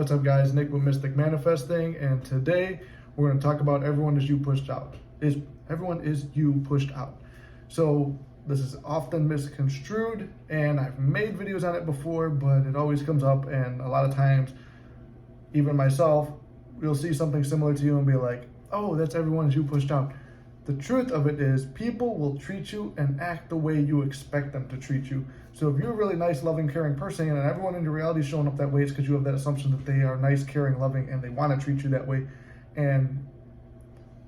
What's up, guys? Nick with Mystic Manifesting, and today we're going to talk about everyone is you pushed out. Everyone is you pushed out. So this is often misconstrued, and I've made videos on it before, but it always comes up, and a lot of times, even myself, you'll see something similar to you and be like, oh, that's everyone is you pushed out. The truth of it is people will treat you and act the way you expect them to treat you. So if you're a really nice, loving, caring person and everyone in your reality is showing up that way, it's because you have that assumption that they are nice, caring, loving, and they want to treat you that way. And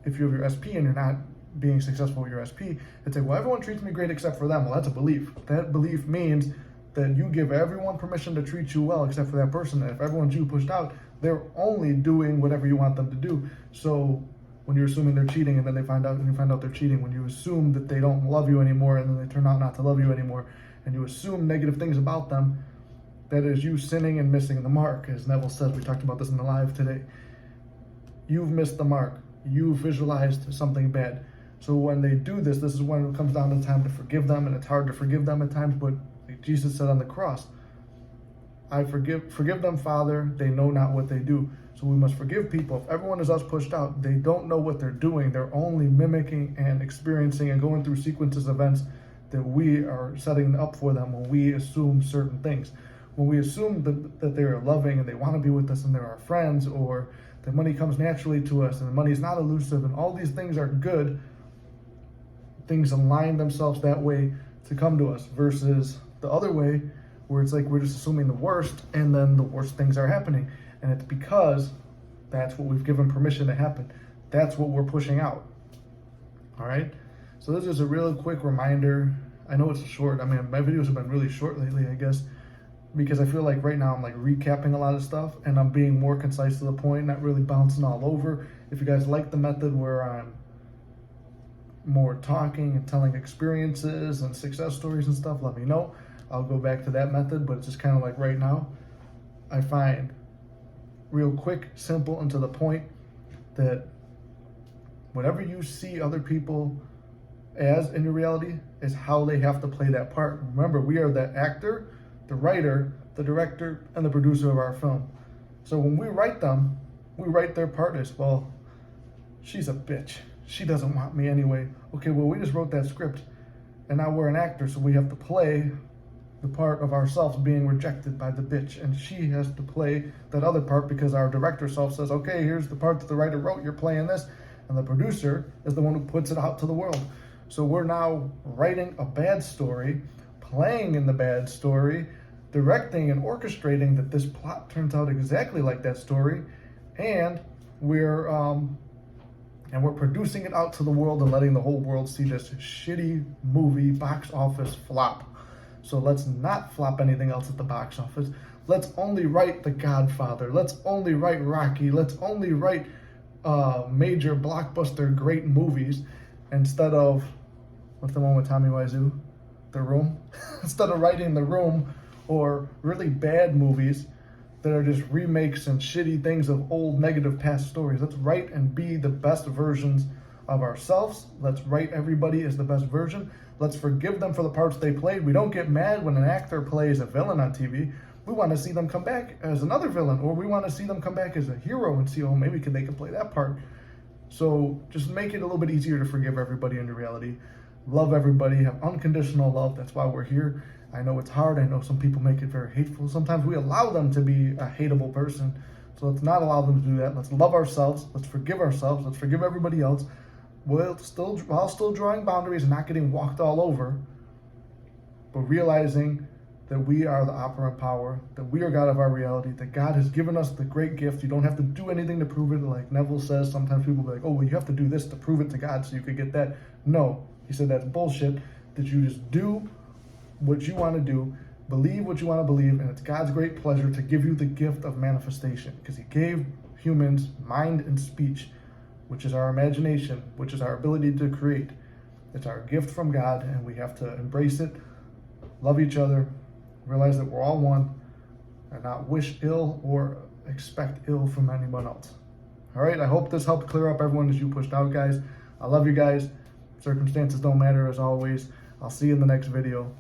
if you have your SP and you're not being successful with your SP, it's like, well, everyone treats me great except for them. Well, that's a belief. That belief means that you give everyone permission to treat you well except for that person. And if everyone's you pushed out, they're only doing whatever you want them to do. So when you're assuming they're cheating and then they find out and you find out they're cheating, when you assume that they don't love you anymore and then they turn out not to love you anymore, and you assume negative things about them, that is you sinning and missing the mark. As Neville says, we talked about this in the live today. You've missed the mark. You've visualized something bad. So when they do this, this is when it comes down to the time to forgive them, and it's hard to forgive them at times, but like Jesus said on the cross, I forgive them, Father, they know not what they do. So we must forgive people. If everyone is us pushed out, they don't know what they're doing. They're only mimicking and experiencing and going through sequences of events that we are setting up for them when we assume certain things. When we assume that they're loving and they want to be with us and they're our friends, or that money comes naturally to us and the money is not elusive and all these things are good, things align themselves that way to come to us, versus the other way where it's like we're just assuming the worst and then the worst things are happening. And it's because that's what we've given permission to happen. That's what we're pushing out. All right? So this is a really quick reminder. I know it's short. I mean, my videos have been really short lately, I guess, because I feel like right now I'm like recapping a lot of stuff and I'm being more concise to the point, not really bouncing all over. If you guys like the method where I'm more talking and telling experiences and success stories and stuff, let me know. I'll go back to that method, but it's just kind of like right now, I find real quick, simple, and to the point that whatever you see other people as in your reality is how they have to play that part. Remember, we are the actor, the writer, the director, and the producer of our film. So when we write them, we write their part as, well, she's a bitch. She doesn't want me anyway. Okay, well, we just wrote that script, and now we're an actor, so we have to play the part of ourselves being rejected by the bitch, and she has to play that other part because our director self says, okay, here's the part that the writer wrote, you're playing this, and the producer is the one who puts it out to the world. So we're now writing a bad story, playing in the bad story, directing and orchestrating that this plot turns out exactly like that story, and we're producing it out to the world and letting the whole world see this shitty movie box office flop. So let's not flop anything else at the box office. Let's only write The Godfather. Let's only write Rocky. Let's only write major blockbuster great movies instead of, what's the one with Tommy Wiseau? The Room? Instead of writing The Room or really bad movies that are just remakes and shitty things of old negative past stories. Let's write and be the best versions of ourselves. Let's write everybody as the best version. Let's forgive them for the parts they played. We don't get mad when an actor plays a villain on TV. We want to see them come back as another villain, or we want to see them come back as a hero and see, oh, maybe they can play that part. So just make it a little bit easier to forgive everybody in your reality. Love everybody, have unconditional love. That's why we're here. I know it's hard. I know some people make it very hateful. Sometimes we allow them to be a hateable person. So let's not allow them to do that. Let's love ourselves. Let's forgive ourselves. Let's forgive everybody else. While still drawing boundaries and not getting walked all over, but realizing that we are the operant power, that we are God of our reality, that God has given us the great gift. You don't have to do anything to prove it. Like Neville says, sometimes people be like, oh, well, you have to do this to prove it to God so you could get that. No, he said that's bullshit, that you just do what you want to do, believe what you want to believe, and it's God's great pleasure to give you the gift of manifestation, because he gave humans mind and speech, which is our imagination, which is our ability to create. It's our gift from God, and we have to embrace it, love each other, realize that we're all one, and not wish ill or expect ill from anyone else. All right, I hope this helped clear up everyone as you pushed out, guys. I love you guys. Circumstances don't matter, as always. I'll see you in the next video.